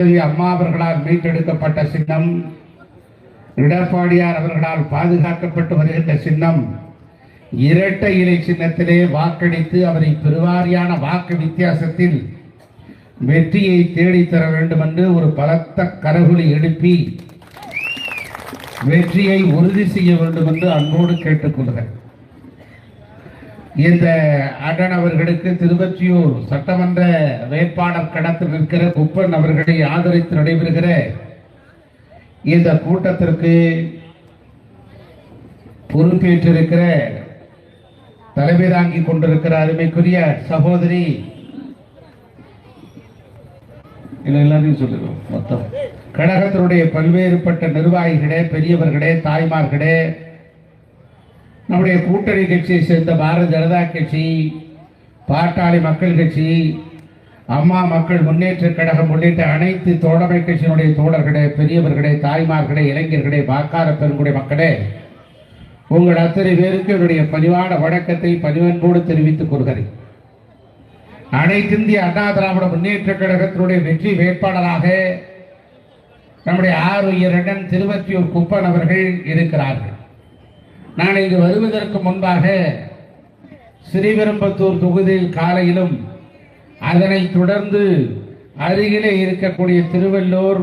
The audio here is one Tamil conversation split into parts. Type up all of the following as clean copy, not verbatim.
அம்மா அவர்களால் மீட்டெடுக்கப்பட்ட சின்னம், எடப்பாடியார் அவர்களால் பாதுகாக்கப்பட்டு வருகின்ற சின்னம், இரட்டை இலை சின்னத்திலே வாக்களித்து அவரை பெருவாரியான வாக்கு வித்தியாசத்தில் வெற்றியை தேடித்தர வேண்டும் என்று ஒரு பலத்த கரகுலி எழுப்பி வெற்றியை உறுதி செய்ய வேண்டும் என்று அன்போடு கேட்டுக்கொள்கிறேன். இந்த அண்ணன் அவர்களுக்கு திருவொற்றியூர் சட்டமன்ற வேட்பாளர் களத்தில் நிற்கிற குப்பன் அவர்களை ஆதரித்து நடைபெறுகிற இந்த கூட்டத்திற்கு பொறுப்பேற்றிருக்கிற தலைமை தாங்கிக் கொண்டிருக்கிற அருமைக்குரிய சகோதரி, எல்லாரையும் சொல்லுவோம், மொத்தம் கழகத்தினுடைய பல்வேறுபட்ட நிர்வாகிகளே, பெரியவர்களே, தாய்மார்களே, நம்முடைய கூட்டணி கட்சியை சேர்ந்த பாரதிய ஜனதா கட்சி, பாட்டாளி மக்கள் கட்சி, அம்மா மக்கள் முன்னேற்ற கழகம் உள்ளிட்ட அனைத்து தோழமை கட்சியினுடைய தோழர்களே, பெரியவர்களே, தாய்மார்களே, இளைஞர்களே, வாக்காள பெருங்குடி மக்களே, உங்கள் அத்தனை பேருக்கு என்னுடைய பணிவான வணக்கத்தை பணிவன்போடு தெரிவித்துக் கொள்கிறேன். அனைத்து இந்திய அண்ணா திராவிட முன்னேற்ற கழகத்தினுடைய வெற்றி வேட்பாளராக நம்முடைய ஆருயிர் அண்ணன் திருவொற்றியூர் குப்பன் அவர்கள் இருக்கிறார்கள். நான் இங்கு வருவதற்கு முன்பாக ஸ்ரீபெரும்புதூர் தொகுதியில் காலையிலும், அதனைத் தொடர்ந்து அருகிலே இருக்கக்கூடிய திருவள்ளூர்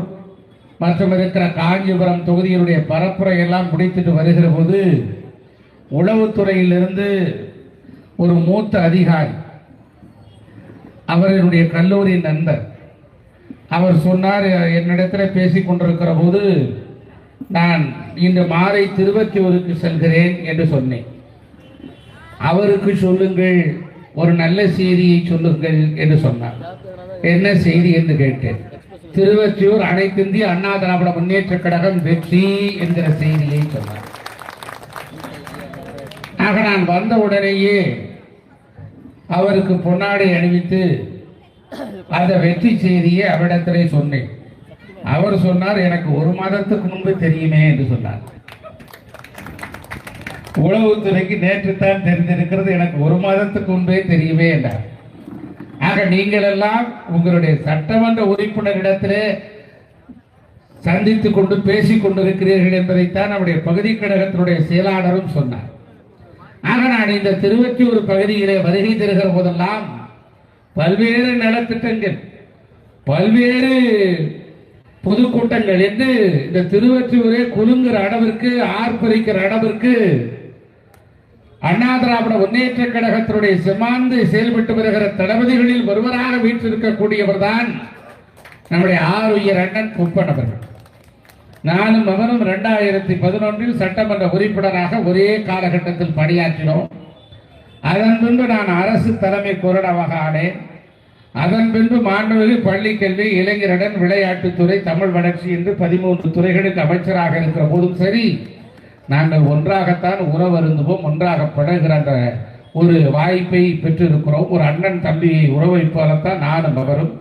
மற்றும் இருக்கிற காஞ்சிபுரம் தொகுதியினுடைய பரப்புரை எல்லாம் முடித்துட்டு வருகிற போது உளவுத்துறையிலிருந்து ஒரு மூத்த அதிகாரி, அவர்களுடைய கல்லூரி நண்பர், அவர் சொன்னார், என்னிடத்தில் பேசிக் கொண்டிருக்கிற போது, நான் இன்று மாலை திருவொற்றியூருக்கு செல்கிறேன் என்று சொன்னேன். அவருக்கு சொல்லுங்கள், ஒரு நல்ல செய்தியை சொல்லுங்கள் என்று சொன்னார். என்ன செய்தி என்று கேட்டேன். திருவொற்றியூர் அனைத்து இந்திய அண்ணா திராவிட முன்னேற்ற கழகம் வெற்றி என்கிற செய்தியை சொன்னார். ஆக நான் வந்த உடனேயே அவருக்கு பொன்னாடை அணிவித்து அந்த வெற்றி செய்தியை அவரிடத்திலே சொன்னேன். அவர் சொன்னார், எனக்கு ஒரு மாதத்துக்கு முன்பு தெரியுமே என்று சொன்னார். உளவுத்துறைக்கு நேற்று தான் தெரிந்திருக்கிறது, எனக்கு ஒரு மாதத்துக்கு முன்பே தெரியுமே என்றார். ஆக நீங்கள் எல்லாம் உங்களுடைய சட்டமன்ற உறுப்பினரிடத்திலே சந்தித்துக் கொண்டு பேசிக் கொண்டிருக்கிறீர்கள் என்பதைத்தான் நம்முடைய பகுதி கழகத்தினுடைய செயலாளரும் சொன்னார். ஆக நான் இந்த திருவொற்றியூர் பகுதியிலே வருகை தருகிற போதெல்லாம் பல்வேறு நலத்திட்டங்கள், பல்வேறு பொதுக்கூட்டங்கள் என்று இந்த திருவொற்றியூரே குலுங்குற அளவிற்கு, ஆர்ப்பரிக்கிற அளவிற்கு அண்ணா திராவிட முன்னேற்ற கழகத்தினுடைய செமாந்து செயல்பட்டு வருகிற தளபதிகளில் ஒருவராக வீற்றிருக்கக்கூடியவர் தான் நம்முடைய ஆருயிர் அண்ணன் குப்பன் அவர்கள். நானும் அவரும் 2011 சட்டமன்ற உறுப்பினராக ஒரே காலகட்டத்தில் பணியாற்றினோம். அதன் பின்பு நான் அரசு தலைமை கொறடாவாக ஆனேன். அதன் பின்பு மாண்புமிகு பள்ளி கல்வி, இளைஞருடன் விளையாட்டுத்துறை, தமிழ் வளர்ச்சி என்று 13 துறைகளுக்கு அமைச்சராக இருக்கிற போதும் சரி, நாங்கள் ஒன்றாகத்தான் உறவருந்துவோம், ஒன்றாக பழகிற அந்த ஒரு வாய்ப்பை பெற்றிருக்கிறோம். ஒரு அண்ணன் தம்பி உறவை போலத்தான் நானும் அவரும்.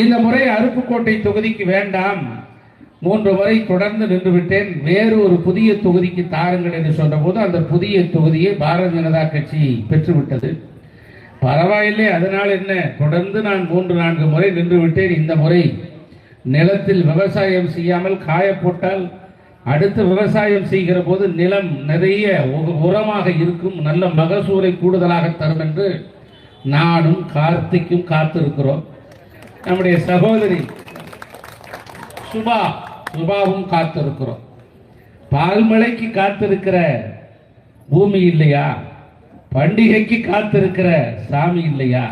இந்த முறை அருப்புக்கோட்டை தொகுதிக்கு வேண்டாம், 3 முறை தொடர்ந்து நின்றுவிட்டேன், வேறு ஒரு புதிய தொகுதிக்கு தாருங்கள் என்று சொன்ன போது அந்த புதிய தொகுதியை பாரதிய ஜனதா கட்சி பெற்றுவிட்டது. பரவாயில்லை, அதனால் என்ன, தொடர்ந்து நான் 3-4 முறை நின்று விட்டேன். இந்த முறை நிலத்தில் விவசாயம் செய்யாமல் காய போட்டால் அடுத்து விவசாயம் செய்கிற போது நிலம் நிறைய உரமாக இருக்கும், நல்ல மகசூலை கூடுதலாக தரும் என்று நானும் கார்த்திக்கும் காத்திருக்கிறோம். நம்முடைய சகோதரி சுபாவும் காத்திருக்கிறோம். பால்மழைக்கு காத்திருக்கிற பூமி இல்லையா? பண்டிகைக்கு காத்திருக்கிற சாமி இல்லையா?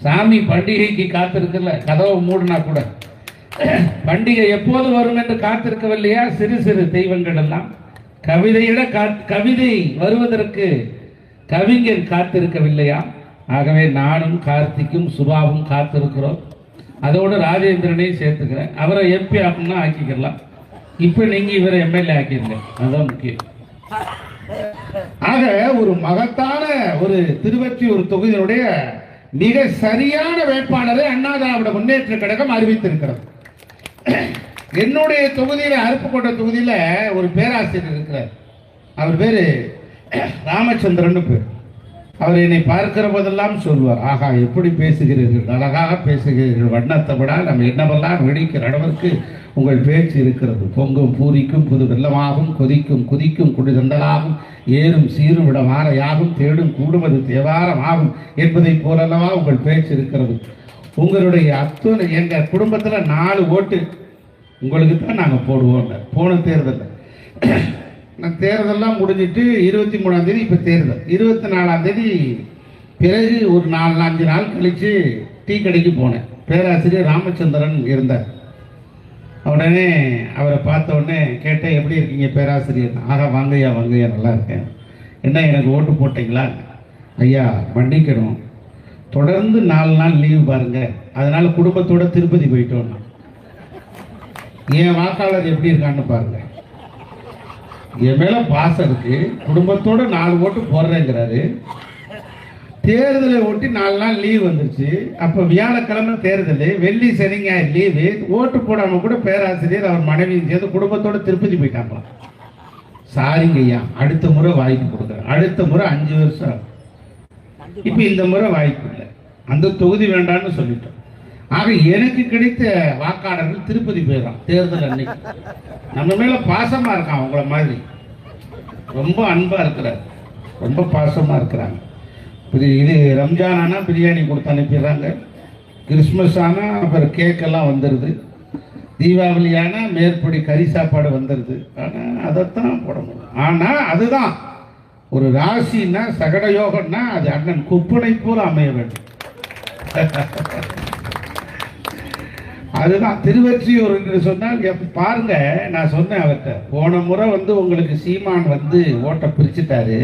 சாமி பண்டிகைக்கு காத்திருக்கல, கதவை மூடினா கூட பண்டிகை எப்போது வரும் என்று காத்திருக்கவில்லையா? சிறு சிறு தெய்வங்கள் எல்லாம் கவிதை வருவதற்கு கவிஞன் காத்திருக்கவில்லையா? ஆகவே நானும் கார்த்திக்கும் சுபாவும் காத்திருக்கிறோம். அதோடு ராஜேந்திரனையும் சேர்த்துக்கிறேன். அவரை எம்பி ஆக்கணும்னா ஆக்கிக்கலாம். இப்ப நீங்க இவரை எம்எல்ஏ ஆக்கிருங்க, அதுதான் முக்கியம். ஆக ஒரு மகத்தான ஒரு திருவொற்றியூர் தொகுதியினுடைய மிக சரியான வேட்பாளரை அண்ணா திராவிட முன்னேற்ற கழகம் அறிவித்திருக்கிறது. என்னுடைய தொகுதியில, அருப்புக்கோட்டை தொகுதியில ஒரு பேராசிரியர் இருக்கிறார். அவர் பேரு ராமச்சந்திரன் பேர். அவர் என்னை பார்க்கிற போதெல்லாம் சொல்வார், ஆகா எப்படி பேசுகிறீர்கள், அழகாக பேசுகிறீர்கள், வண்ணத்தை விட நம்ம என்னவெல்லாம் வெடிக்கிற அளவிற்கு உங்கள் பேச்சு இருக்கிறது. பொங்கும் பூரிக்கும் புது வெள்ளமாகும், கொதிக்கும் குதிக்கும் குடிதண்டலாகும், ஏறும் சீரும் விட மாறையாகும், தேடும் கூடுவது தேவாரம் ஆகும் என்பதை போலல்லவா உங்கள் பேச்சு இருக்கிறது. உங்களுடைய அத்துணை எங்கள் குடும்பத்தில் 4 ஓட்டு உங்களுக்கு தான் நாங்கள் போடுவோம். போன தேர்தலில் நான் தேர்தலெல்லாம் முடிஞ்சிட்டு 23ஆம் தேதி இப்போ தேர்தல் 24ஆம் தேதி பிறகு ஒரு 4-5 நாள் கழித்து டீ கடைக்கு போனேன். பேராசிரியர் ராமச்சந்திரன் இருந்தார். உடனே அவரை பார்த்த உடனே கேட்டேன், எப்படி இருக்கீங்க பேராசிரியர்? ஆகா வாங்கய்யா வாங்கய்யா நல்லா இருக்கேன். என்ன எனக்கு ஓட்டு போட்டிங்களா? ஐயா மன்னிக்கணும், தொடர்ந்து 4 நாள் லீவு பாருங்க, அதனால குடும்பத்தோட திருப்பதி போயிட்டோம். என் வாக்காளர் எப்படி இருக்கான்னு பாருங்க. என் மேல பாசம் இருக்கு, குடும்பத்தோட 4 ஓட்டு போடுறேங்கிறாரு. தேர்தலை ஒட்டி 4 நாள் லீவ் வந்துருச்சு. அப்ப வியாழக்கிழமை தேர்தல், வெள்ளி சனி ஞாயிறு லீவு. ஓட்டு போடாம கூட பேராசிரியர் அவர் மனைவியும் சேர்ந்து குடும்பத்தோட திருப்பதி போயிட்டாங்களாம். சாரிங்க ஐயா, அடுத்த முறை வாய்ப்பு கொடுக்குறேன். அடுத்த முறை 5 வருஷம். இப்ப இந்த முறை வாய்ப்பு இல்லை, அந்த தொகுதி வேண்டாம்னு சொல்லிட்டோம். ஆக எனக்கு கிடைத்த வாக்காளர்கள் திருப்பதி போயிடறான் தேர்தல் அன்னைக்கு. நம்ம மேல பாசமா இருக்கான், அவங்கள மாதிரி ரொம்ப அன்பா இருக்கிறார், ரொம்ப பாசமா இருக்கிறாங்க. இது ரம்ஜான் ஆனா பிரியாணி கொடுத்து அனுப்பிடுறாங்க, கிறிஸ்மஸ் ஆனா அப்புறம் கேக்கெல்லாம் வந்துடுது, தீபாவளி ஆனா மேற்படி கறி சாப்பாடு வந்துடுது. ஆனா அதைத்தான் போட முடியும். ஆனா அதுதான் ஒரு ராசின்னா சகட யோகம்னா அது அண்ணன் குப்பனை போல அமைய வேண்டும். அதுதான் திருவெற்றியூர் என்று சொன்னால் பாருங்க. நான் சொன்னேன் அவர்கிட்ட, போன முறை உங்களுக்கு சீமான் ஓட்டை பிரிச்சுட்டாரு.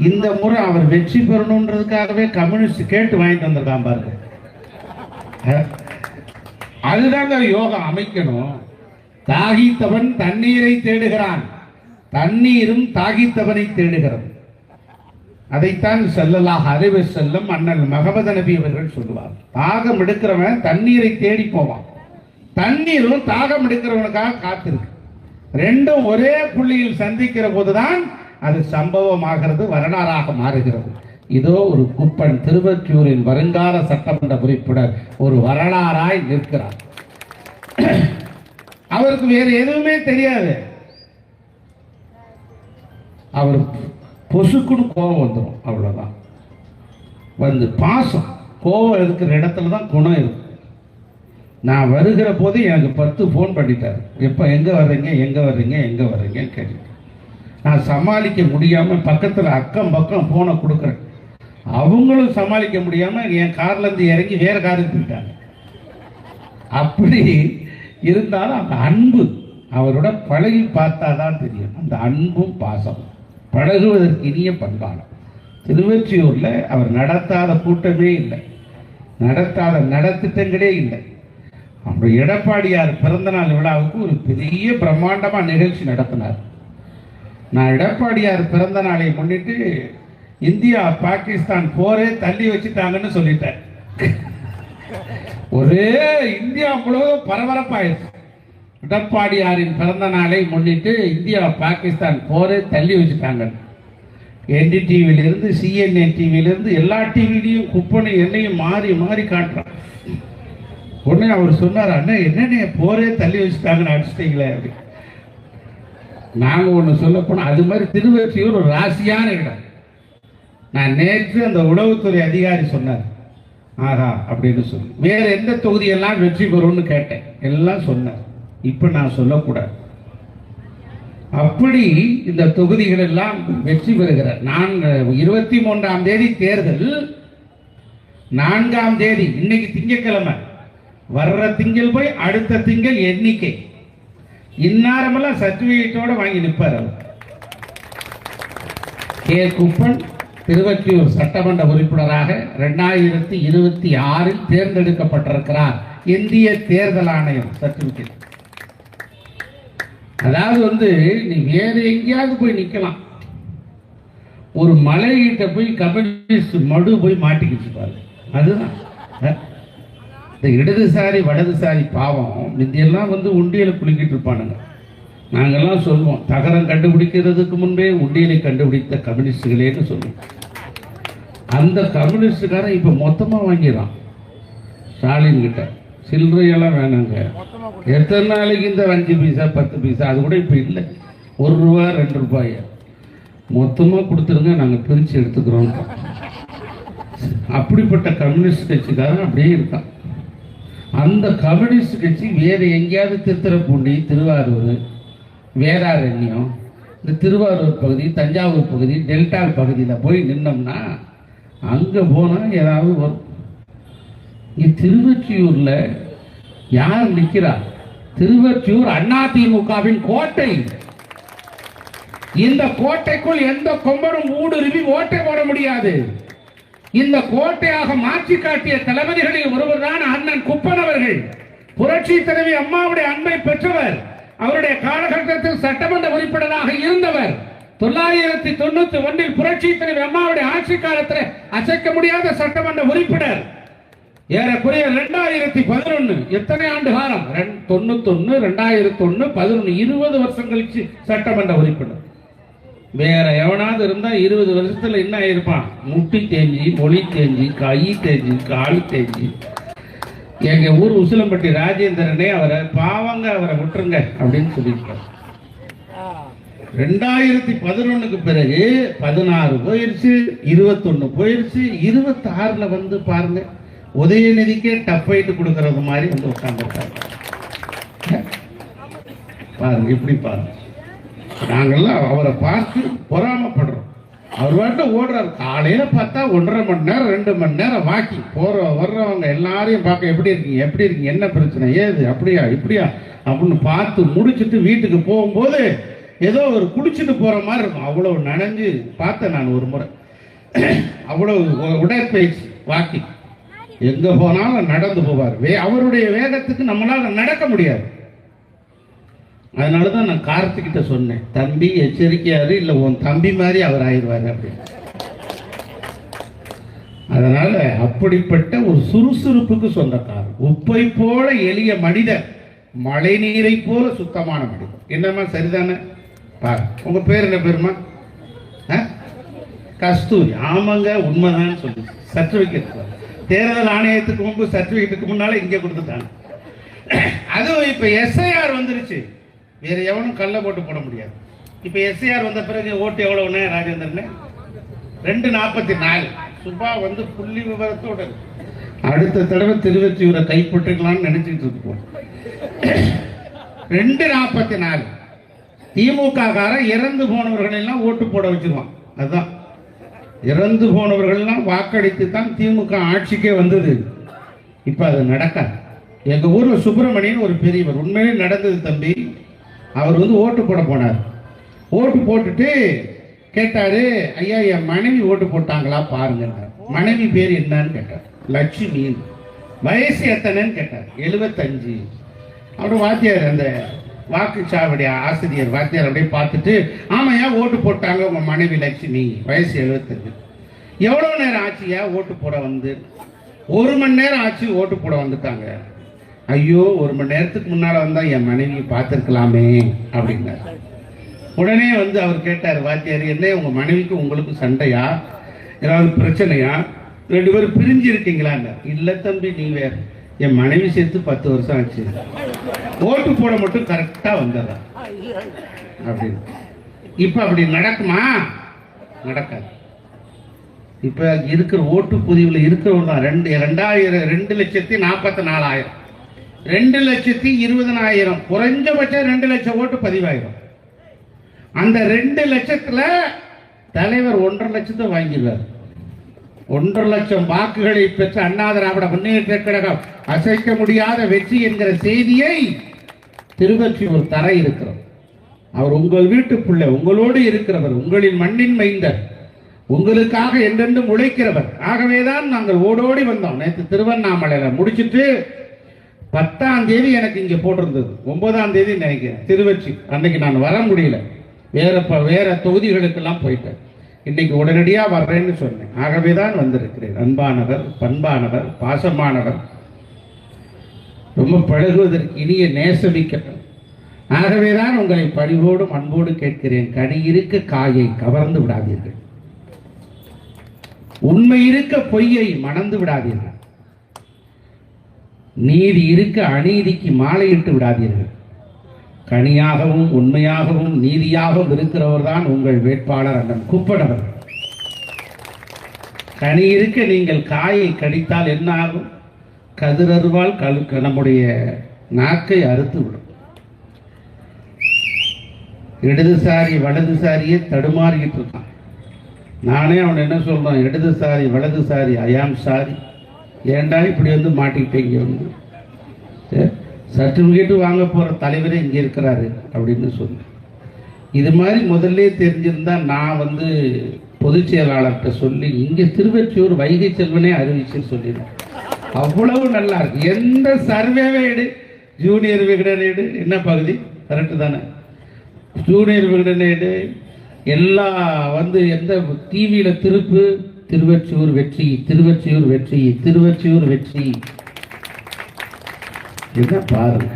இந்த முறை அவர் வெற்றி பெறணுன்றதுக்காகவே கம்யூனிஸ்ட் கேட்டு வாங்கிட்டு வந்திருக்கான் பாருங்க. அதுதாங்க யோகம் அமைக்கணும். தாகித்தவன் தண்ணீரை தேடுகிறான், தண்ணீரும் தாகித்தவனை தேடுகிறது. அதைத்தான் ஸல்லல்லாஹு அலைஹி வஸல்லம் அண்ணல் முஹம்மது நபி அவர்கள் சொல்லுவார். தாகம் எடுக்கிறவன் தண்ணீரை தேடி போவான், தண்ணீரும் தாகம் எடுக்கிறவனுக்காக காத்திருக்கு. ரெண்டும் ஒரே புள்ளியில் சந்திக்கிற போதுதான் அது சம்பவமாகிறது, வரலாறாக மாறுகிறது. இதோ ஒரு குப்பன் திருவொற்றியூரின் வருங்கால சட்டமன்ற உறுப்பினர் ஒரு வரலாறாய் நிற்கிறார். அவருக்கு வேறு எதுவுமே தெரியாது. அவர் பொசுக்குன்னு கோபம் வந்துடும், அவ்வளோதான். பாசம் கோபம் இருக்கிற இடத்துல தான் குணம் இருக்கு. நான் வருகிற போது எனக்கு 10 ஃபோன் பண்ணிட்டார், எப்போ எங்கே வர்றீங்க எங்கே வர்றீங்க எங்கே வர்றீங்கன்னு கேட்டு. நான் சமாளிக்க முடியாமல் பக்கத்தில் அக்கம் பக்கம் ஃபோனை கொடுக்குறேன். அவங்களும் சமாளிக்க முடியாமல் என் கார்லேருந்து இறங்கி வேறு காருக்கு போயிட்டாங்க. அப்படி இருந்தாலும் அந்த அன்பு அவரோட பழகி பார்த்தா தான் தெரியும். அந்த அன்பும் பாசம் பழகுவதற்கு இனிய பண்பாடம். திருவொற்றியூரில் அவர் நடத்தாத கூட்டமே இல்லை, நடத்தாத நடத்திட்டங்களே இல்லை. அப்புறம் எடப்பாடியார் பிறந்தநாள் விழாவுக்கு ஒரு பெரிய பிரம்மாண்டமாக நிகழ்ச்சி நடத்தினார். நான் எடப்பாடியார் பிறந்த நாளை முன்னிட்டு இந்தியா பாகிஸ்தான் போரே தள்ளி வச்சுட்டாங்கன்னு சொல்லிட்டேன். ஒரே இந்தியா முழுவதும் பரபரப்பாயிடுச்சு. எடப்பாடியாரின் பிறந்த நாளை முன்னிட்டு இந்தியா பாகிஸ்தான் போரே தள்ளி வச்சுட்டாங்க. NDTV-லிருந்து CNN டிவியிலிருந்து எல்லா டிவிலையும் குப்பனை என்னையும் மாறி மாறி காட்டுறான். உடனே அவர் சொன்னார், அண்ணா என்னென்ன போரே தள்ளி வச்சுட்டாங்கன்னு அடிச்சிட்டீங்களே அப்படி. நாங்கள் ஒன்று சொல்ல போனால் அது மாதிரி திருவொற்றியூர் ஒரு ராசியான இடம். நான் நேற்று அந்த உளவுத்துறை அதிகாரி சொன்னார், ஆஹா அப்படின்னு சொல்லி. வேற எந்த தொகுதியெல்லாம் வெற்றி பெறும்னு கேட்டேன், எல்லாம் சொன்னார். இப்போ நான் சொல்லக்கூடாது. அப்படி இந்த தொகுதிகள் எல்லாம் வெற்றி பெறுகிறார். 23ஆம் தேதி தேர்தல், 4ஆம் தேதி இன்னைக்கு திங்கட்கிழமை, வர்ற திங்கள் போய் அடுத்த திங்கள் எண்ணிக்கை. இந்நேரமெல்லாம் சர்டிபிகேட்டோட வாங்கி நிற்பார் அவர். கே. குப்பன் திருவொற்றியூர் சட்டமன்ற உறுப்பினராக 2026 தேர்ந்தெடுக்கப்பட்டிருக்கிறார். இந்திய தேர்தல் ஆணையம் சர்டிபிகேட். அதாவது நீ வேற எங்கேயாவது போய் நிக்கலாம், ஒரு மலைகிட்ட போய் கம்யூனிஸ்ட் மடு போய் மாட்டிக்கிச்சு பாரு. அதுதான் இந்த இடதுசாரி வலதுசாரி பாவம். முந்தியெல்லாம் உண்டியல குளிக்கிட்டு இருப்பானுங்க. நாங்கெல்லாம் சொல்லுவோம், தகரம் கண்டுபிடிக்கிறதுக்கு முன்பே உண்டியலை கண்டுபிடித்த கம்யூனிஸ்டுகளேன்னு சொல்லுவோம். அந்த கம்யூனிஸ்டுக்காரன் இப்ப மொத்தமா வாங்கிடுறான் ஸ்டாலின் கிட்ட. சில்லறையெல்லாம் வேணாங்க, எத்தனை நாளைக்கு இந்த 5 பைசா 10 பைசா அது கூட இப்ப இல்லை, ₹1 ₹2 மொத்தமா கொடுத்துருங்க, நாங்க பிரிச்சு எடுத்துக்கிறோம். அப்படிப்பட்ட கம்யூனிஸ்ட் கட்சிக்காரன் அப்படியே இருக்கான். அந்த கம்யூனிஸ்ட் கட்சி வேற எங்கேயாவது திருத்துறைப்பூண்டி, திருவாரூர், வேதாரண்யம், இந்த திருவாரூர் பகுதி, தஞ்சாவூர் பகுதி, டெல்டா பகுதியில் போய் நின்னோம்னா அங்கே போனால் ஏதாவது வரும். திருவொற்றியூர்ல யார் நிற்கிறார்? திருவொற்றியூர் அதிமுகவின் கோட்டை. இந்த கோட்டைக்குள் எந்த கொம்பனும் ஊடுருவி ஓட்டை போட முடியாது. இந்த கோட்டையாக மாற்றி காட்டிய தளபதிகளில் ஒருவர் தான் அண்ணன் குப்பன் அவர்கள். புரட்சி தலைவி அம்மாவுடைய அன்பை பெற்றவர். அவருடைய காலகட்டத்தில் சட்டமன்ற உறுப்பினராக இருந்தவர். 991 புரட்சி தலைவி அம்மாவுடைய ஆட்சி காலத்தில் அசைக்க முடியாத சட்டமன்ற உறுப்பினர். ஏறக்குறைய 2011 எத்தனை ஆண்டு காலம்? 91, 2001, 11 20 வருஷம் கழிச்சு சட்டமன்ற உறுப்பினர். வேற எவனாவது இருந்தா 20 வருஷத்துல என்ன ஆயிருப்பான்? முட்டி தேஞ்சி, மொழி தேஞ்சி, கை தேஞ்சி, கால் தேஞ்சி. எங்க ஊர் உசிலம்பட்டி ராஜேந்திரனே அவரை பாவங்க, அவரை விட்டுருங்க அப்படின்னு சொல்லியிருக்காரு. 2011க்கு பிறகு 16 போயிருச்சு, 21 போயிருச்சு, 26ல வந்து பாருங்க, உதயநிதிக்கே டஃபைட்டு கொடுக்கறது மாதிரி வந்து உட்கார்ந்துருக்காங்க. பாருங்க இப்படி பாருங்க, நாங்கெல்லாம் அவரை பார்த்து பொறாமப்படுறோம். அவர் வாட்ட ஓடுறாரு. காலையில பார்த்தா 1.5 மணி நேரம் 2 மணி நேரம் வாக்கி வர்றவங்க எல்லாரையும் பார்க்க எப்படி இருக்கீங்க, எப்படி இருக்கீங்க, என்ன பிரச்சனை, ஏது, அப்படியா இப்படியா அப்படின்னு பார்த்து முடிச்சுட்டு வீட்டுக்கு போகும்போது ஏதோ ஒரு குடிச்சிட்டு போற மாதிரி இருக்கும். அவ்வளவு நனைஞ்சு பார்த்தேன் நான் ஒரு முறை. அவ்வளவு உடற்பயிற்சி வாக்கி, எங்க போனாலும் நடந்து போவார். அவருடைய வேகத்துக்கு நம்மளால நடக்க முடியாது. அதனாலதான் நான் கார்த்திகிட்ட சொன்னேன், தம்பி எச்சரிக்கையாரு, இல்ல உன் தம்பி மாதிரி அவர் ஆயிடுவாரு அப்படின்னு. அதனால அப்படிப்பட்ட ஒரு சுறுசுறுப்புக்கு சொந்தக்காரர். உப்பை போல எளிய மனிதர், மழை நீரை போல சுத்தமான மனிதர். என்னம்மா சரிதானே? பாரு, உங்க பேர் என்ன பேருமா? கஸ்தூரி. ஆமாங்க, உண்மைதான் சொல்லி சர்டிபிகேட் தேர்தல் ஆணையத்துக்கு முன்பு சர்டிபிகேட்டுக்கு முன்னால இங்க கொடுத்துட்டாங்க. அதுவும் இப்ப எஸ்ஐஆர் வந்துருச்சு, வேற எவனும் கல்ல போட்டு போட முடியாது. இப்ப எஸ்ஐஆர் வந்த பிறகு ஓட்டு எவ்வளவுன்னு ராஜேந்திரன்? 244. சுபா வந்து புள்ளி விவரத்தோட அடுத்த தடவை திருவொற்றியூரை கைப்பற்றிக்கலாம்னு நினைச்சிட்டு இருக்கோம். 244. திமுக காரன் இறந்து போனவர்கள் எல்லாம் ஓட்டு போட வச்சிருவான். அதுதான், இறந்து போனவர்கள் எல்லாம் வாக்களித்து தான் திமுக ஆட்சிக்கே வந்தது. இப்ப அது நடக்காது. எங்க ஊர்ல சுப்பிரமணியன் ஒரு பெரியவர், உண்மையிலே நடந்தது தம்பி. அவர் வந்து ஓட்டு போட போனார். ஓட்டு போட்டுட்டு கேட்டாரு, ஐயா என் மனைவி ஓட்டு போட்டாங்களா பாருங்க. மனைவி பேர் என்னன்னு கேட்டார். லட்சுமி. வயசு எத்தனைன்னு கேட்டார். 75. அவரு வாத்தியார், அந்த வாக்குச்சாவடி ஆசிரியர் வாத்தியார் அப்படியே பார்த்துட்டு, ஆமாயா ஓட்டு போட்டாங்க உங்க மனைவி லட்சுமி, வயசு 75. எவ்வளவு நேரம் ஆச்சுயா ஓட்டு போட வந்து? 1 மணி நேரம் ஆச்சு ஓட்டு போட வந்துட்டாங்க. ஐயோ, 1 மணி நேரத்துக்கு முன்னால வந்தா என் மனைவியை பார்த்துருக்கலாமே அப்படின்னாரு. உடனே வந்து அவர் கேட்டார் வாத்தியார், என்ன உங்க மனைவிக்கு உங்களுக்கு சண்டையா, ஏதாவது பிரச்சனையா, 2 பேரும் பிரிஞ்சு இருக்கீங்களான்னு? இல்ல தம்பி, நீ வேற, என் மனைவி சேர்த்து 10 வருஷம் ஆச்சு, ஓட்டு போட மட்டும் கரெக்டா வந்துடுறா அப்படின்னு. இப்ப அப்படி நடக்குமா? நடக்காது. இப்ப இருக்கிற ஓட்டு பதிவுல இருக்கிறவங்க 2,44,000, 2,20,000, குறைஞ்சபட்சம் 2 லட்சம் ஓட்டு பதிவாயிரும். அந்த 2 லட்சத்துல தலைவர் 1.5 லட்சத்தை வாங்கிடுவார். 1.5 லட்சம் வாக்குகளை பெற்ற அண்ணா திராவிட முன்னேற்ற கழகம் அசைக்க முடியாத வெற்றி என்கிற செய்தியை திருவொற்றியூர் தர இருக்கிறோம். அவர் உங்கள் வீட்டு பிள்ளை, உங்களோடு இருக்கிறவர், உங்களின் மண்ணின் மைந்தர், உங்களுக்காக என்றென்றும் உழைக்கிறவர். ஆகவேதான் நாங்கள் ஓடோடி வந்தோம். நேற்று திருவண்ணாமலையில முடிச்சுட்டு 10ஆம் தேதி எனக்கு இங்க போட்டிருந்தது, 9ஆம் தேதி நினைக்கிறேன் திருவொற்றி. அன்னைக்கு நான் வர முடியல, வேற தொகுதிகளுக்கெல்லாம் போயிட்டேன். இன்னைக்கு உடனடியா வர்றேன்னு சொன்னேன். ஆகவேதான் வந்திருக்கிறேன். அன்பானவர், பண்பானவர், பாசமானவர், ரொம்ப பழகுவதற்கு இனிய நேசமிக்க ஆகவேதான் உங்களை பணிவோடும் அன்போடு கேட்கிறேன், கனி இருக்க காயை கவர்ந்து விடாதீர்கள், உண்மை இருக்க பொய்யை மணந்து விடாதீர்கள், நீதி இருக்க அநீதிக்கு மாலையிட்டு விடாதீர்கள். கனியாகவும் உண்மையாகவும் நீதியாகவும் இருக்கிறவர் தான் உங்கள் வேட்பாளர் அண்ணன் குப்பன். கனி இருக்க நீங்கள் காயை கடித்தால் என்ன ஆகும்? கதிரருவால் நம்முடைய நாக்கை அறுத்து விடும். இடதுசாரி வலதுசாரியை தடுமாறிக்கிட்டு இருக்கான். நானே அவன் என்ன சொல்றான், இடதுசாரி வலதுசாரி ஐயாம் சாரி, ஏண்டா இப்படி வந்து மாட்டிக்கிட்டீங்க, வந்து சர்டிபிகேட்டு வாங்க போற தலைவரே இங்கே இருக்கிறாரு அப்படின்னு சொன்னேன். இது மாதிரி முதல்ல தெரிஞ்சிருந்தா நான் வந்து பொதுச் செயலாளர்கிட்ட சொல்லி இங்கே திருவெற்றியூர் வைகை செல்வனே அறிவிச்சுன்னு சொல்லிடுறேன். அவ்வளவு நல்லா இருக்கு. எந்த சர்வேவே எடு, ஜூனியர் விகடனேடு, என்ன பகுதி கரெக்டு தானே, ஜூனியர் விகடனேடு எல்லாம் வந்து எந்த டிவியில் திருப்பு, திருவெற்றியூர் வெற்றி, திருவெற்றியூர் வெற்றி, திருவெற்றியூர் வெற்றி. என்ன பாருங்க,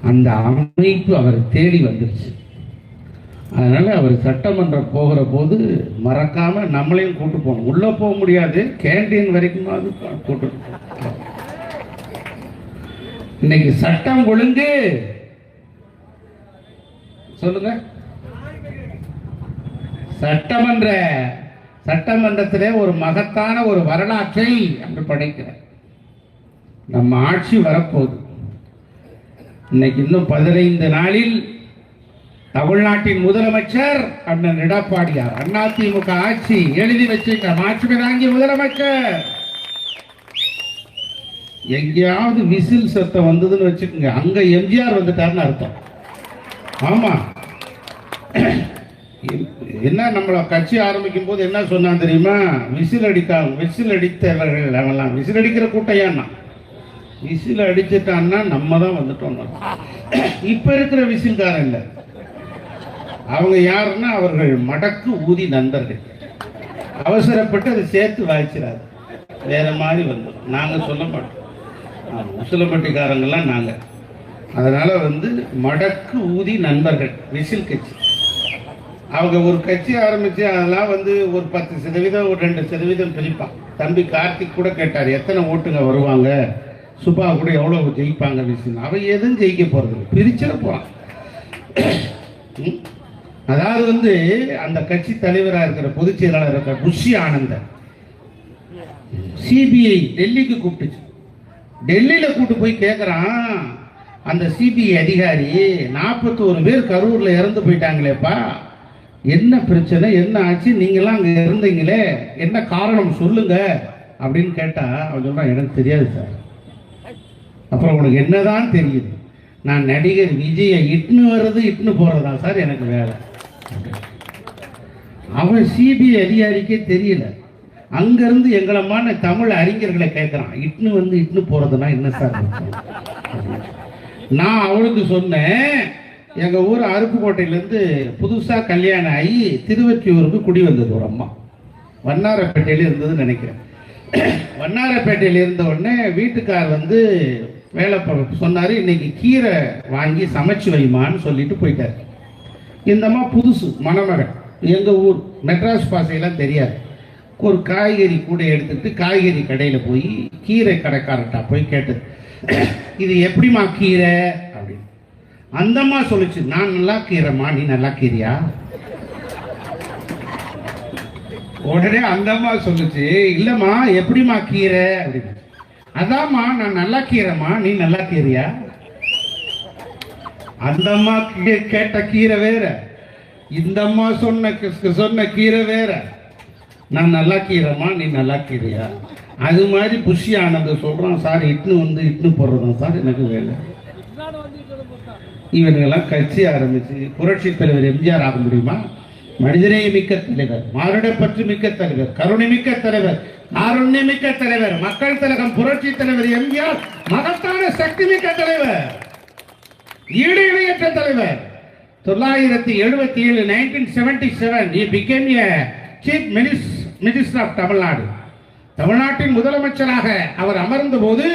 அந்த அமைப்பு அவர் தேடி வந்துருச்சு. அதனால அவர் சட்டமன்றம் போகிற போது மறக்காம நம்மளையும் கூட்டு போகணும். உள்ள போக முடியாது, கேண்டீன் வரைக்கும் கூட்டு. இன்னைக்கு சட்டம் ஒழுங்கு சொல்லுங்க. சட்டமன்றத்திலே ஒரு மகத்தான ஒரு வரலாற்றை என்று படைக்கிறேன். நம்ம ஆட்சி வரப்போகுது. இன்னைக்கு இன்னும் 15 நாளில் தமிழ்நாட்டின் முதலமைச்சர் அண்ணன் எடப்பாடியார், அதிமுக ஆட்சி. எழுதி வச்சுங்க, மாட்சிமை தாங்கி முதலமைச்சர். எங்கேயாவது விசில் சத்தம் வந்ததுன்னு வச்சுக்கோங்க, அங்க எம்ஜிஆர் வந்துட்டார்னு அர்த்தம். ஆமா, என்ன நம்மள கட்சி ஆரம்பிக்கும் போது என்ன சொன்னான் தெரியுமா? விசில் அடித்தவர்கள் அவெல்லாம் விசில் அடிக்கிற கூட்டையான்னா, விசில் அடிச்சுட்டான்னா நம்ம தான் வந்துட்டோம். இப்ப இருக்கிற விசில்காரன் இல்லை, அவங்க யாருன்னா அவர்கள் மடக்கு ஊதி நண்பர்கள். அவசரப்பட்டு அதை சேர்த்து வாய்ச்சிடாது, வேற மாதிரி வந்துடும். நாங்க சொல்ல மாட்டோம், உசிலப்பட்டிக்காரங்கெல்லாம் நாங்க. அதனால வந்து மடக்கு ஊதி நண்பர்கள் விசில் கட்சி. அவங்க ஒரு கட்சி ஆரம்பிச்சு அதெல்லாம் வந்து ஒரு 10% ஒரு 2% பிரிப்பான். தம்பி கார்த்திக் கூட கேட்டார், எத்தனை ஓட்டுங்க வருவாங்க, சுபா கூட எவ்வளவு ஜெயிப்பாங்க விசில். அவன் எதுவும் ஜெயிக்க போறது, பிரிச்சிட போறான். அதாவது வந்து அந்த கட்சி தலைவராக இருக்கிற பொதுச் செயலாளர் இருக்கிற புஷி ஆனந்தன் சிபிஐ டெல்லிக்கு கூப்பிட்டுச்சு. டெல்லியில கூட்டு போய் கேட்கிறான், அந்த சிபிஐ அதிகாரி 41 பேர் கரூர்ல இறந்து போயிட்டாங்களேப்பா, என்ன பிரச்சனை, என்ன ஆச்சு, நீங்களாம் அங்க இருந்தீங்களே, என்ன காரணம் சொல்லுங்க அப்படின்னு கேட்டா அவன் சொல்றான், எனக்கு தெரியாது சார். அப்புறம் உனக்கு என்னதான் தெரியுது? நான் நடிகர் விஜயை இட்டுன்னு போறதா சார் எனக்கு வேலை. அவன் சிபிஐ அதிகாரிக்கே தெரியல. அங்கிருந்து எங்களமான தமிழ் அறிஞர்களை கேட்கிறான், இட்டுன்னு போறதுன்னா என்ன சார்? நான் அவளுக்கு சொன்னேன், எங்க ஊர் அருப்புக்கோட்டையிலேருந்து புதுசா கல்யாணம் ஆகி திருவெற்றியூருக்கு குடி வந்தது ஒரு அம்மா, வண்ணாரப்பேட்டையில இருந்ததுன்னு நினைக்கிறேன். வண்ணாரப்பேட்டையில் இருந்த உடனே வீட்டுக்கார் வந்து வேலை சொன்னாரு, இன்னைக்கு கீரை வாங்கி சமைச்சு வைமான்னு சொல்லிட்டு போயிட்டாரு. இந்த அம்மா புதுசு மணமகன், எங்க ஊர் மெட்ராஸ் பாசையெல்லாம் தெரியாது. ஒரு காய்கறி கூட எடுத்துட்டு காய்கறி கடையில போய் கீரை கடைக்காரட்டா போய் கேட்டது, இது எப்படிமா கீரை அப்படின்னு. அந்த அம்மா சொல்லிச்சு, நான் நல்லா கீரைம்மா, நீ நல்லா கீரையா? உடனே அந்த அம்மா சொல்லுச்சு, இல்லம்மா எப்படிமா கீரை அப்படின்னு. அதாம்மா நான் நல்லா கீரைம்மா, நீ நல்லா கீரையா? அந்த அம்மா கேட்ட கீரை வேற, இந்த அம்மா சொன்ன கீரை வேற. நான் நல்லா கீரைம்மா, நீ நல்லா கீரையா? அது மாதிரி புஷி ஆனந்த் சொல்றான், சார் இட்டுன்னு போடுறதான் சார் எனக்கு வேலை. இவனுங்கெல்லாம் கட்சி ஆரம்பிச்சு புரட்சி தலைவர் எம்ஜிஆர் ஆக முடியுமா? மனிதநேய மிக்க தலைவர், மானுட பற்று மிக்க தலைவர், கருணை மிக்க தலைவர், காருண்ய மிக்க தலைவர், மக்கள் திலகம் புரட்சி தலைவர் எம்ஜிஆர் மகத்தான சக்தி மிக்க தலைவர், ஈடு இணையற்ற தலைவர். 1977 1977 he became a chief minister of Tamil Nadu. தமிழ்நாட்டின் முதலமைச்சராக அவர் அமர்ந்த போது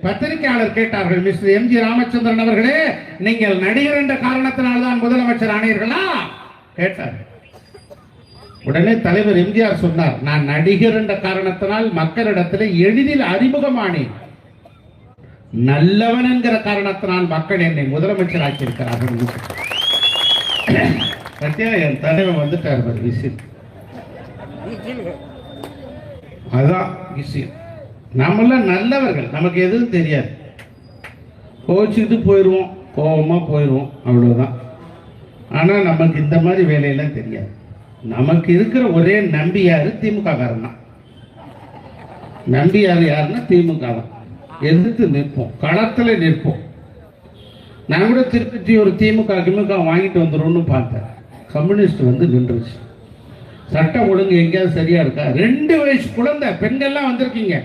பத்திரிகையாளர் கேட்டார்கள், மிஸ்டர் எம்.ஜி. ராமச்சந்திரன் அவர்களே, நீங்கள் நடிகர் என்ற காரணத்தினால் தான் முதலமைச்சர் ஆனீர்களா கேட்டார். உடனே தலைவர் எம்ஜிஆர் சொன்னார், நான் நடிகர் என்ற காரணத்தினால் மக்களிடத்தில் எளிதில் அறிமுகமானேன், நல்லவன் என்கிற காரணத்தினால் மக்கள் என்னை முதலமைச்சர் ஆக்கியிருக்கிறார்கள். என் தலைவன் வந்துட்டார் விஷயம். அதான் விஷயம். நம்மளாம் நல்லவர்கள், நமக்கு எதுவும் தெரியாது, கோச்சிட்டு போயிடுவோம், கோபமா போயிடுவோம், அவ்வளவுதான். ஆனா நமக்கு இந்த மாதிரி வேலையெல்லாம் தெரியாது. நமக்கு இருக்கிற ஒரே நம்பியாரு திமுக காரன் தான். நம்பியார் யாருன்னா திமுக தான். எதிர்த்து நிற்போம், களத்துல நிற்போம். நான் கூட திருப்பதி ஒரு திமுக வாங்கிட்டு வந்துடும்னு பார்த்தேன். கம்யூனிஸ்ட் வந்து நின்றுச்சு. சட்டம் ஒழுங்கு எங்கேயாவது சரியா இருக்கா? 2 வயசு குழந்தை, பெண்கள்லாம் வந்திருக்கீங்க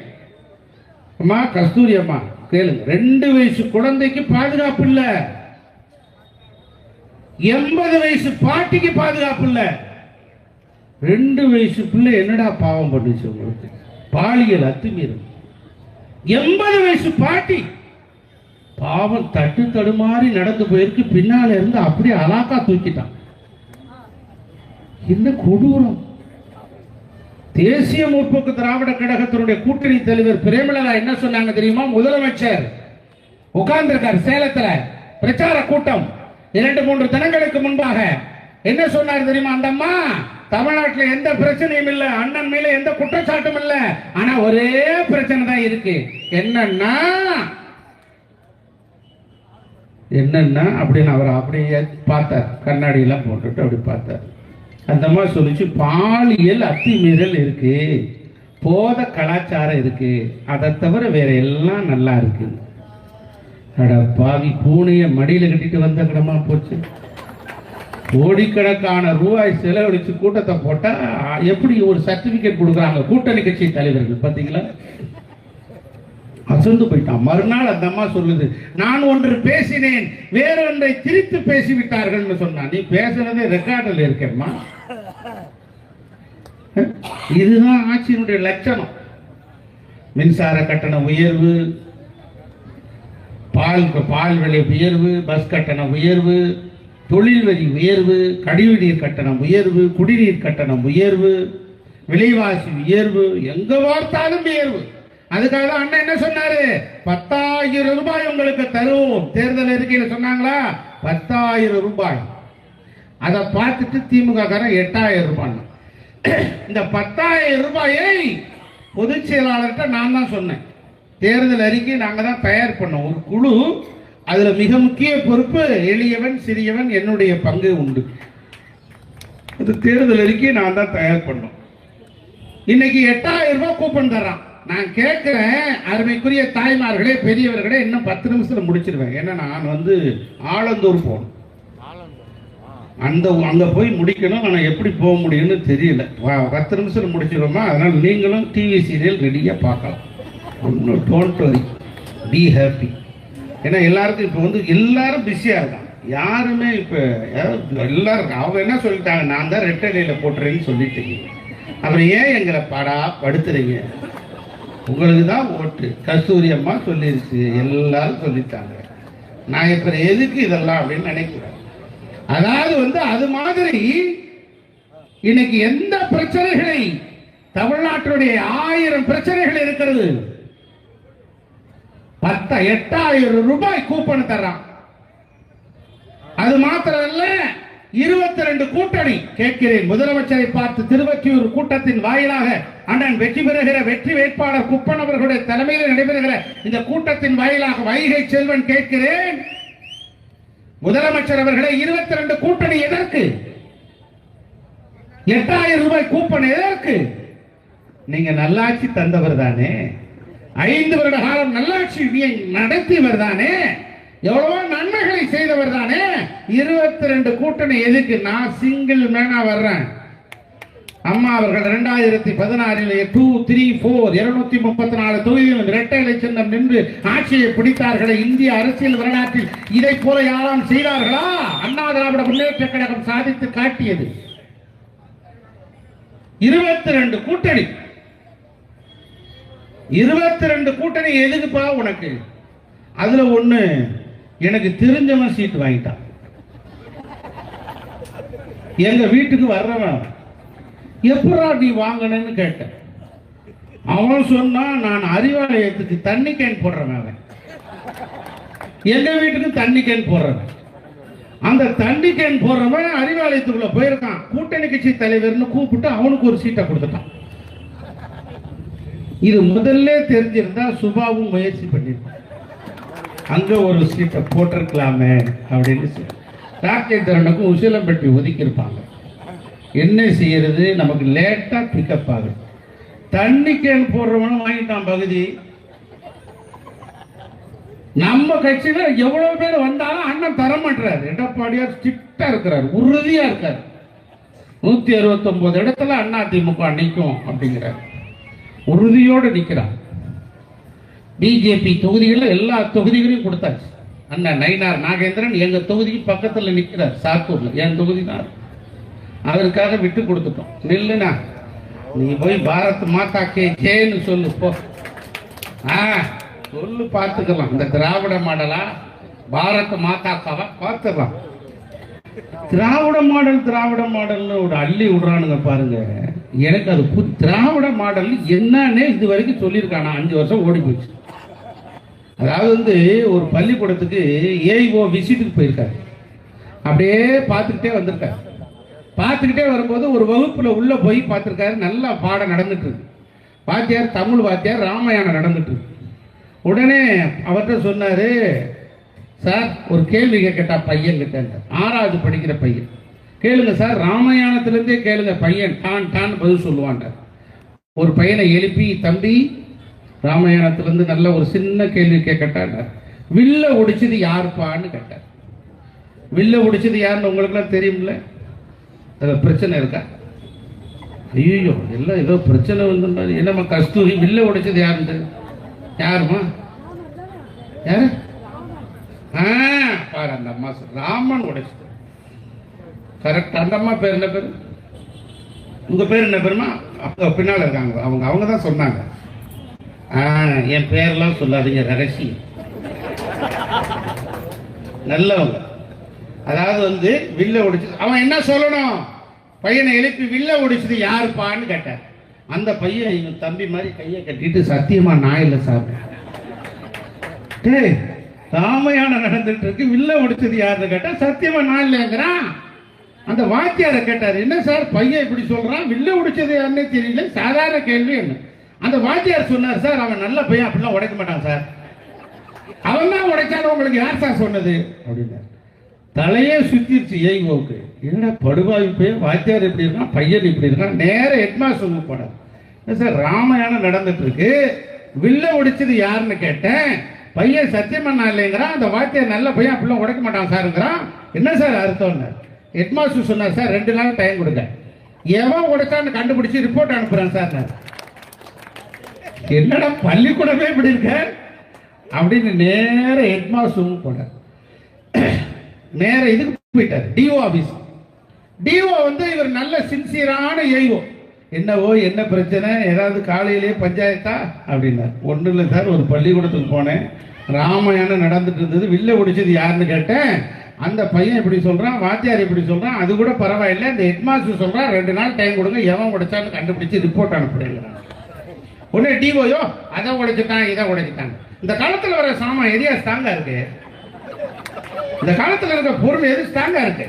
அம்மா, கஸ்தூரி அம்மா கேளுங்க, 2 வயசு குழந்தைக்கு பாதுகாப்பு இல்ல, 80 வயசு பாட்டிக்கு பாதுகாப்பு இல்ல. 2 வயசு பிள்ளை என்னடா பாவம் பண்ணுச்சு உங்களுக்கு? பாலியல் அத்துமீறல். 80 வயசு பாட்டி பாவம் தட்டு தடுமாறி நடந்து போயிருக்கு, பின்னால இருந்து அப்படியே அலாக்கா தூக்கிட்டான். என்ன கொடூரம்! தேசிய முற்போக்கு திராவிட கழகத்தினுடைய கூட்டணி தலைவர் பிரேமலதா என்ன சொன்னாங்க தெரியுமா? முதலமைச்சர் உட்கார்ந்திருக்கார் சேலத்துல, பிரச்சார கூட்டம் 2-3 தினங்களுக்கு முன்பாக என்ன சொன்னார் தெரியுமா? அந்த அம்மா, தமிழ்நாட்டில் எந்த பிரச்சனையும் இல்ல, அண்ணன் மேல எந்த குற்றச்சாட்டும் இல்ல, ஆனா ஒரே பிரச்சனை தான் இருக்கு. என்னன்னா அப்படின்னு அவர் அப்படியே பார்த்தார், கண்ணாடி எல்லாம் போட்டுட்டு அப்படி பார்த்தார். அந்த மாதிரி சொல்லிச்சு, பாலியல் அத்துமீறல் இருக்கு, போத கலாச்சாரம் இருக்கு, அதை தவிர வேற எல்லாம் நல்லா இருக்கு. அட பாவி, பூனைய மடியில கட்டிட்டு வந்த கிடமா போச்சு. கோடிக்கணக்கான ரூபாய் செலவழிச்சு கூட்டத்தை போட்டா எப்படி ஒரு சர்டிபிகேட் கொடுக்குறாங்க கூட்டணி கட்சி தலைவர்கள்? பாத்தீங்களா? அசந்து போயிட்டான். மறுநாள் அந்த அம்மா சொல்லுது, நான் ஒன்று பேசினேன், வேறொன்றை திரித்து பேசிவிட்டார்கள் சொன்னா. நீ பேசுறதே ரெக்கார்டில் இருக்கேம்மா. இதுதான் ஆட்சியினுடைய லட்சணம். மின்சார கட்டண உயர்வு, பால் விலை உயர்வு, பஸ் கட்டண உயர்வு, தொழில் வரி உயர்வு, கழிவுநீர் கட்டணம் உயர்வு, குடிநீர் கட்டணம் உயர்வு, விலைவாசி உயர்வு, எங்க பார்த்தாலும் உயர்வு. அதுக்காக தான் அண்ணன் என்ன சொன்னாரு? 10,000 ரூபாய் உங்களுக்கு தருவோம். தேர்தல் அறிக்கையில் சொன்னாங்களா? 10,000 ரூபாய். அதை பார்த்துட்டு திமுக காரன் 8,000 ரூபாய். இந்த 10,000 ரூபாயை பொதுச் செயலாளர்கிட்ட நான் தான் சொன்னேன். தேர்தல் அறிக்கை நாங்க தான் தயார் பண்ணோம், ஒரு குழு. அதுல மிக முக்கிய பொறுப்பு எளியவன் சிறியவன், என்னுடைய பங்கு உண்டு. அது தேர்தல் அறிக்கை நான் தான் தயார் பண்ணோம். இன்னைக்கு 8,000 ரூபாய் கூப்பன் தர்றான். நான் கேட்கிறேன், அருமைக்குரிய தாய்மார்களே, பெரியவர்களே, இன்னும் 10 நிமிஷத்துல முடிச்சிருவேன். ஏன்னா நான் வந்து ஆலந்தூர் போகணும், அங்க போய் முடிக்கணும். ஆனா எப்படி போக முடியும்னு தெரியல. 10 நிமிஷத்துல முடிச்சிருவோமா? அதனால நீங்களும் டிவி சீரியல் ரெடியா பார்க்கலாம். Don't worry, be happy. ஏன்னா எல்லாருக்கும் இப்ப வந்து எல்லாரும் பிஸியா இருக்காங்க. யாருமே இப்ப எல்லாரும் அவங்க என்ன சொல்லிட்டாங்க, நான் தான் ரெட்டடையில போட்டுறேன்னு சொல்லிட்டீங்க. அப்புறம் ஏன் எங்களை பாடா படுத்துறீங்க? உங்களுக்கு தான் ஓட்டு. கஸ்தூரி அம்மா சொல்லிருச்சு, எல்லாரும் சொல்லிட்டாங்க. நான் இப்ப எதுக்கு இதெல்லாம் அப்படின்னு நினைக்கிறேன். அதாவது வந்து அது மாதிரி இன்னைக்கு எந்த பிரச்சனைகளை, தமிழ்நாட்டுடைய 1000 பிரச்சனைகள் இருக்கிறது. 8,000 ரூபாய் கூப்பன் தர்றான். அது மாத்திரமல்ல, 22 கூட்டணி கேட்கிறேன். முதலமைச்சரை பார்த்து திருவொற்றியூர் கூட்டத்தின் வாயிலாக அண்ணன் வெற்றி பெறுகிற வெற்றி வேட்பாளர் குப்பன் அவர்களுடைய தலைமையில் நடைபெறுகிற இந்த கூட்டத்தின் வாயிலாக வைகை செல்வன் கேட்கிறேன், முதலமைச்சர் அவர்களை 22 கூட்டணி எதற்கு? 8,000 ரூபாய் கூப்பன் எதற்கு? நீங்க நல்லாட்சி தந்தவர் தானே, 5 வருட காலம் நல்லாட்சி நடத்தியவர் தானே, எவ்வளவோ நன்மைகளை செய்தவர் தானே. 22 கூட்டணி எதுக்கு? நான் சிங்கிள் மேனா வர்றேன். அம்மா அவர்கள் 2016 2, 3, 4 234 தொகுதிகளில் இரட்டை இலை சின்னம் நின்று ஆட்சியை பிடித்தார்களே. இந்திய அரசியல் வரலாற்றில் இதை போல யாரும் செய்தார்களா? அண்ணா திராவிட முன்னேற்ற கழகம் சாதித்து காட்டியது. 22 கூட்டணி. 22 கூட்டணி எதுக்குப்பா உனக்கு? அதுல ஒண்ணு எனக்கு தெரிஞ்சவன் சீட்டு வாங்கிட்டான். எங்க வீட்டுக்கு வர்றவன் எப்படா நீ வாங்கினு கேட்டேன். அவன் சொன்னா நான் அறிவாலயத்துக்கு தண்ணி கேன் போடுறவன். அவன் எங்க வீட்டுக்கு தண்ணி கேன் போடுறவன். அந்த தண்ணி கேன் போடுறவன் அறிவாலயத்துக்குள்ள போயிருக்கான். கூட்டணி கட்சி தலைவர்னு கூப்பிட்டு அவனுக்கு ஒரு சீட்டை கொடுத்துட்டான். இது முதல்ல தெரிஞ்சிருந்தா சுபாவும் முயற்சி பண்ணிருக்கான். அங்க ஒரு சீட்டை போட்டிருக்கலாமே அப்படின்னு ராக்கேந்திரனுக்கும் உசிலம்பட்டி ஒதுக்கி இருப்பாங்க. என்ன செய்யறது, நமக்கு லேட்டா பிக்கப் ஆகுது. தண்ணி கேன் போடுறவனும் வாங்கிட்டான் பகுதி. நம்ம கட்சியில எவ்வளவு பேர் வந்தாலும் அண்ணன் தரமாட்டாரு. எடப்பாடியார் ஸ்ட்ரிக்டா இருக்கிறார், உறுதியா இருக்காரு. 169 இடத்துல அண்ணா திமுக நிற்கும் அப்படிங்கிறார், உறுதியோடு நிற்கிறார். பிஜேபி தொகுதிகளில் எல்லா தொகுதிகளையும் கொடுத்தாச்சு. அண்ணன் நயினார் நாகேந்திரன் எங்க தொகுதிக்கு பக்கத்தில் நிற்கிறார், சாத்தூர்ல. என் தொகுதி தான், அதற்காக விட்டு கொடுத்துட்டோம். நில்லுனா நீ போய் பாரத் மாதா கே ஜேன்னு சொல்லு போ. சொல்லு, பார்த்துக்கலாம். இந்த திராவிட மாடலா பாரத் மாதாக்காவா பார்த்துக்கலாம். திராவிட மாடல்னு ஒரு அள்ளி விடுறானுங்க பாருங்க. எனக்கு அது திராவிட மாடல் என்னன்னே இது வரைக்கும் சொல்லியிருக்கானா. 5 வருஷம் ஓடி போச்சு. அதாவது ஒரு பள்ளிக்கூடத்துக்கு ஏஐஓ விசிட்டுக்கு போயிருக்காரு. அப்படியே பார்த்துக்கிட்டே வந்திருக்காரு. பார்த்துக்கிட்டே வரும்போது ஒரு வகுப்புல உள்ள போய் பார்த்துருக்காரு. நல்லா பாடம் நடந்துட்டு இருக்கு. வாத்தியார், தமிழ் வாத்தியார், ராமாயணம் நடந்துட்டு இருக்கு. உடனே அவர்கிட்ட சொன்னாரு, சார் ஒரு கேள்வி கேட்டா பையன் கிட்ட, 6வது படிக்கிற பையன், கேளுங்க சார், ராமாயணத்திலிருந்தே கேளுங்க, பையன் டான் டான் பதில் சொல்லுவான். ஒரு பையனை எழுப்பி, தம்பி ராமாயணத்திலிருந்து நல்ல ஒரு சின்ன கேள்வி கேட்டார். வில்ல ஒடிச்சது யாருப்பான்னு கேட்டார். வில்ல ஒடிச்சது யாருன்னு உங்களுக்குலாம் தெரியும்ல. பிரச்சனை இருக்கா? ஐயோ எல்லாம் ஏதோ பிரச்சனை வந்து என்னம்மா கஸ்தூரி, வில்ல உடைச்சது யாருன்னு யாருமா? யாரு? பாரு அந்த அம்மா ராமன் உடைச்சது. கரெக்ட். அந்த அம்மா பேர் என்ன பேரு? உங்க பேர் என்ன பேருமா? அப்ப பின்னால இருக்காங்க அவங்க தான் சொன்னாங்க. என் பேர்லாம் சொல்லாதீங்க, ரகசியம். நல்லவங்க. அதாவது வில்ல ஒடிச்சது அவன் என்ன சொல்லணும்? பையனை எழுப்பி வில்ல ஒடிச்சது யாருப்பான்னு கேட்டார். அந்த பையன் இவன் தம்பி மாதிரி கையை கட்டிட்டு, சத்தியமா நான் இல்லை சார், ராமாயணம் நடந்துட்டு இருக்கு, வில்ல ஒடிச்சது யாருன்னு கேட்டா சத்தியமா நான் இல்லைங்கிறான். அந்த வாத்தியாரை கேட்டார், என்ன சார் பையன் இப்படி சொல்றான், வில்ல ஒடிச்சது யாருன்னே தெரியல, சாதாரண கேள்வி என்ன? அந்த வாத்தியார் சொன்னார், சார் அவன் நல்ல பையன், அப்படிலாம் உடைக்க மாட்டான் சார், அவன் தான் உடைச்சாலும் உங்களுக்கு யார் சார் சொன்னது அப்படின்னாரு. தலையே சுத்திருச்சு ஏய்வோக்கு. என்னடா படுவாய் பையன், வாத்தியார் இப்படி இருக்கான், பையன் இப்படி இருக்கான். நேர ஹெட்மாஸ்டர் போனார். சார் ராமாயணம் நடந்துட்டு இருக்கு, வில்ல ஒடிச்சது யாருன்னு கேட்டேன், பையன் சத்தியமண்ணா இல்லைங்கிறான், அந்த வாத்தியார் நல்ல பையன், அப்படிலாம் உடைக்க மாட்டான் சாருங்கிறான், என்ன சார் அர்த்தம்னு ஹெட்மாஸ்டர் சொன்னார். சார் 2 நாள் டைம் கொடுங்க, எவன் உடைச்சான்னு கண்டுபிடிச்சு ரிப்போர்ட் அனுப்புறேன் சார். என்னடா பள்ளிக்கூடமே இப்படி இருக்க அப்படின்னு நேர ஹெட்மாஸ்டர் போனார். நேர இதுக்கு போயிட்டார், டிஓ ஆபீஸ். டிஓ இவர் நல்ல சின்சியரான ஏஓ. என்னவோ என்ன பிரச்சனை, ஏதாவது காலையிலேயே பஞ்சாயத்தா அப்படின்னார். ஒன்றும் இல்லை சார், ஒரு பள்ளிக்கூடத்துக்கு போனேன், ராமாயணம் நடந்துட்டு இருந்தது, வில்ல ஒடிச்சது யாருன்னு கேட்டேன், அந்த பையன் இப்படி சொல்றான், வாத்தியார் இப்படி சொல்றான், அது கூட பரவாயில்லை, இந்த ஹெட்மாஸ்டர் சொல்றான் 2 நாள் டைம் கொடுங்க, எவன் உடைச்சான்னு கண்டுபிடிச்சு ரிப்போர்ட் அனுப்புறேங்கிறான். உடனே டிஓயோ அதை உடைச்சிட்டான் இதை உடைச்சிட்டாங்க. இந்த காலத்தில் வர சாமான் எதையா ஸ்ட்ராங்கா இருக்கு? இந்த காலத்தில் இருக்க பொருள் எது ஸ்ட்ராங்கா இருக்கு?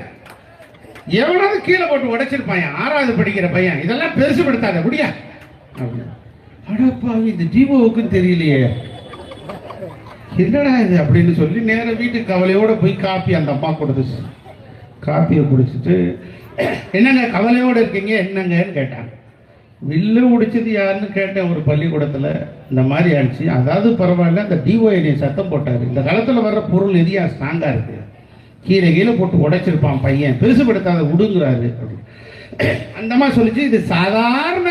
எவனாவது கீழே போட்டு உடைச்சிருப்பான், 6வது படிக்கிற பையன். இதெல்லாம் பெருசுபடுத்தாத முடியா. அடப்பாவி, இந்த டிஓவுக்கும் தெரியலையே என்னடா இது அப்படின்னு சொல்லி நேர வீட்டுக்கு கவலையோட போய் காப்பி அந்த அம்மா கொடுத்துச்சு. காப்பியை குடிச்சிட்டு, என்னங்க கவலையோட இருக்கீங்க என்னங்கன்னு கேட்டாங்க. வில்ல உடிச்சது யாருன்னு கேட்டேன் ஒரு பள்ளிக்கூடத்தில், இந்த மாதிரி ஆயிடுச்சு. அதாவது பரவாயில்ல, அந்த டிஓஐ சத்தம் போட்டார், இந்த காலத்தில் வர்ற பொருள் எதையா ஸ்ட்ராங்கா இருக்கு, கீழே போட்டு உடைச்சிருப்பான் பையன், பெருசுபடுத்தாத விடுங்கிறாரு அப்படின்னு. அந்த மாதிரி சொல்லிச்சு, இது சாதாரண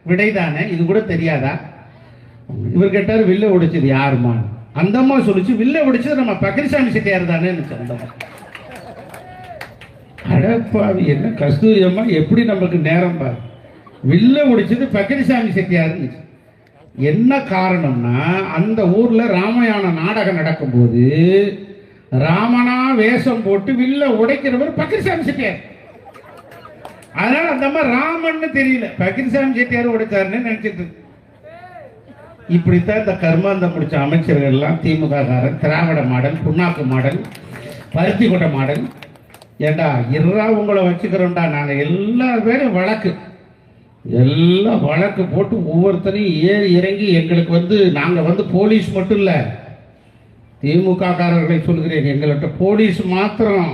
விடைதானே, இது கூட தெரியாதா? இவர் கேட்டார், வில்ல உடைச்சது யாருமா? அந்த அம்மா சொல்லிச்சு, வில்ல உடைச்சது நம்ம பக்கரிசாமி செட்டியார் தானே. அடப்பாவி, என்ன கஸ்தூரி அம்மா எப்படி நமக்கு நேரம் பாரு, வில்ல உடைச்சது பக்கரிசாமி செட்டியார். என்ன காரணம்னா அந்த ஊர்ல ராமாயண நாடகம் நடக்கும்போது ராமனா வேஷம் போட்டு வில்ல உடைக்கிறவர் பக்கிரிசாமி செட்டியார். அதனால அந்த அம்மா ராமன்னு தெரியல, பக்கிரிசாமி செட்டியார் உடைச்சாருன்னு நினைச்சிட்டு. இப்படித்தான் இந்த கர்மாந்தம் முடிச்ச அமைச்சர்கள் எல்லாம் திமுக காரன், திராவிட மாடல், புண்ணாக்கு மாடல், பருத்தி கொட்டை மாடல். ஏண்டா இருறா உங்களை வச்சுக்கிறோம்டா, நாங்க எல்லா பேரும் வழக்கு எல்லாம் வழக்கு போட்டு ஒவ்வொருத்தரையும் ஏறி இறங்கி எங்களுக்கு நாங்க போலீஸ் மட்டும் இல்ல, திமுக காரர்களை சொல்கிறேன், எங்கள்கிட்ட போலீஸ் மாத்திரம்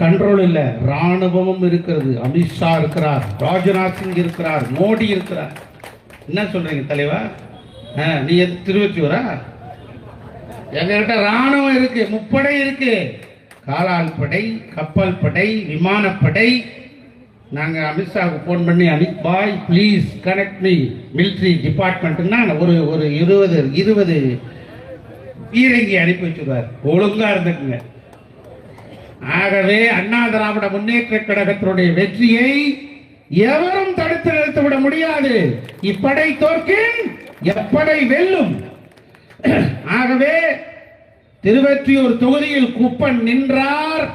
கண்ட்ரோல் இல்ல, ராணுவமும் இருக்கிறது. அமித்ஷா இருக்கிறார், ராஜ்நாத் சிங் இருக்கிறார், மோடி இருக்கிறார். என்ன சொல்றீங்க தலைவா? நீ திருவொற்றியூரா? எங்ககிட்ட ராணுவம் இருக்கு, முப்படை இருக்கு, காலால் படை, கப்பல் படை, விமானப்படை. நாங்க அமித்ஷாவுக்கு போன் பண்ணி, அமித் பாய் ப்ளீஸ் கனெக்ட் மீ மிலிட்ரி டிபார்ட்மெண்ட்னா ஒரு 20 பீரங்கி அனுப்பி வச்சுருவார். ஒழுங்கா இருந்துக்குங்க. ஆகவே அண்ணா திராவிட முன்னேற்ற கழகத்தினுடைய வெற்றியை எவரும் தடுத்து நிறுத்திவிட முடியாது. இப்படை தோற்கின் எப்படை வெல்லும். ஆகவே திருவொற்றியூர் தொகுதியில் குப்பன் நின்றார்,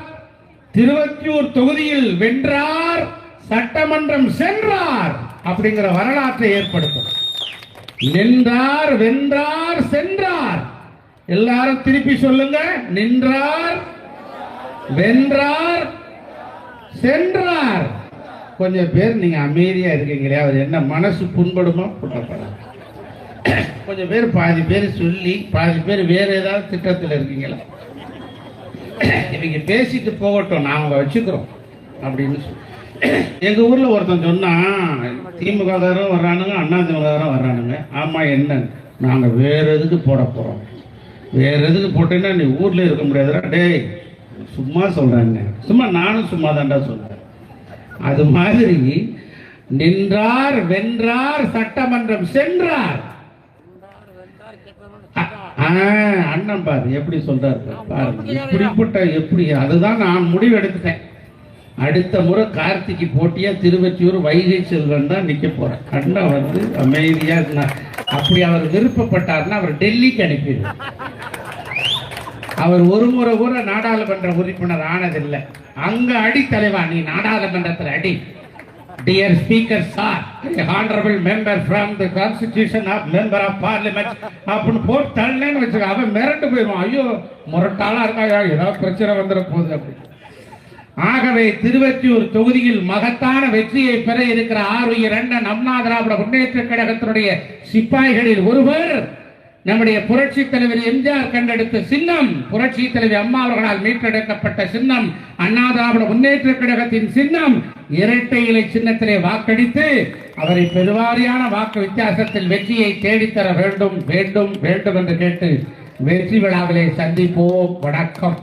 திருவொற்றியூர் தொகுதியில் வென்றார், சட்டமன்றம் சென்றார் அப்படிங்கிற வரலாற்றை ஏற்படுத்தும். நின்றார், வென்றார், சென்றார். எல்லாரும் திருப்பி சொல்லுங்க. நின்றார், வென்றார், சென்றார். கொஞ்சம் பேர் நீங்க அமைதியா இருக்கீங்களே, அவர் என்ன மனசு புண்படுமா? புண்ணப்படாது. கொஞ்சம் பேர் பாதி பேர் சொல்லி பாதி பேர் வேற ஏதாவது திட்டத்தில் இருக்கீங்களா? இவங்க பேசிட்டு போகட்டும், நாங்க வச்சுக்கிறோம் அப்படின்னு சொல்லி. எங்க ஊர்ல ஒருத்தன் சொன்னா, திமுக வர்றானுங்க, அண்ணா திமுக வர்றானுங்க. ஆமா என்ன, நாங்க வேற எதுக்கு போட போறோம், வேற எதுக்கு போட்டேன்னா நீ ஊர்ல இருக்க முடியாதுடா. டேய் சும்மா சொல்றாங்க, சும்மா நானும் சும்மா தாண்டா சொல்றேன். அது மாதிரி நின்றார், வென்றார், சட்டமன்றம் சென்றார். அண்ணன் பாரு எப்படி சொல்றாரு பாருங்க. இப்படிப்பட்ட எப்படி, அதுதான் நான் முடிவு எடுத்துட்டேன். அடுத்த முறை கார்த்திக்கு போட்டியா திருவொற்றியூர் வைகை செல்வன் தான் நிக்க போறேன். அண்ணன் அமைதியா இருந்தார். அப்படி அவர் விருப்பப்பட்டார்னா அவர் டெல்லிக்கு அனுப்பிடுவார். அவர் ஒரு முறை கூட நாடாளுமன்ற உறுப்பினர் ஆனதில்லை. அங்க அடி தலைவா, நீ நாடாளுமன்றத்தில் அடி. Dear Speaker sir, honorable member from the Constitution of Member of Parliament அப்படின்னு போட்டு தள்ளேன்னு வச்சுக்க, அவன் மிரண்டு போயிடுவான். ஐயோ முரட்டாளா இருக்காயா, ஏதாவது பிரச்சனை வந்துட போகுது அப்படி. ஆகவே திருவொற்றியூர் தொகுதியில் மகத்தான வெற்றியை பெற இருக்கிற ஆருயிர் அண்ணன் அண்ணா திராவிட முன்னேற்ற கழகத்தினுடைய சிப்பாய்களில் ஒருவர் நம்முடைய புரட்சி தலைவர் எம்ஜிஆர் கண்டெடுத்த சின்னம், புரட்சி தலைவர் அம்மா அவர்களால் மீட்டெடுக்கப்பட்ட சின்னம், அண்ணா திராவிட முன்னேற்ற கழகத்தின் சின்னம். இரட்டை இலை சின்னத்திலே வாக்களித்து அவரை பெருவாரியான வாக்கு வித்தியாசத்தில் வெற்றியை தேடித்தர வேண்டும் வேண்டும் வேண்டும் என்று கேட்டு வெற்றி விழாவிலே சந்திப்போம். வணக்கம்.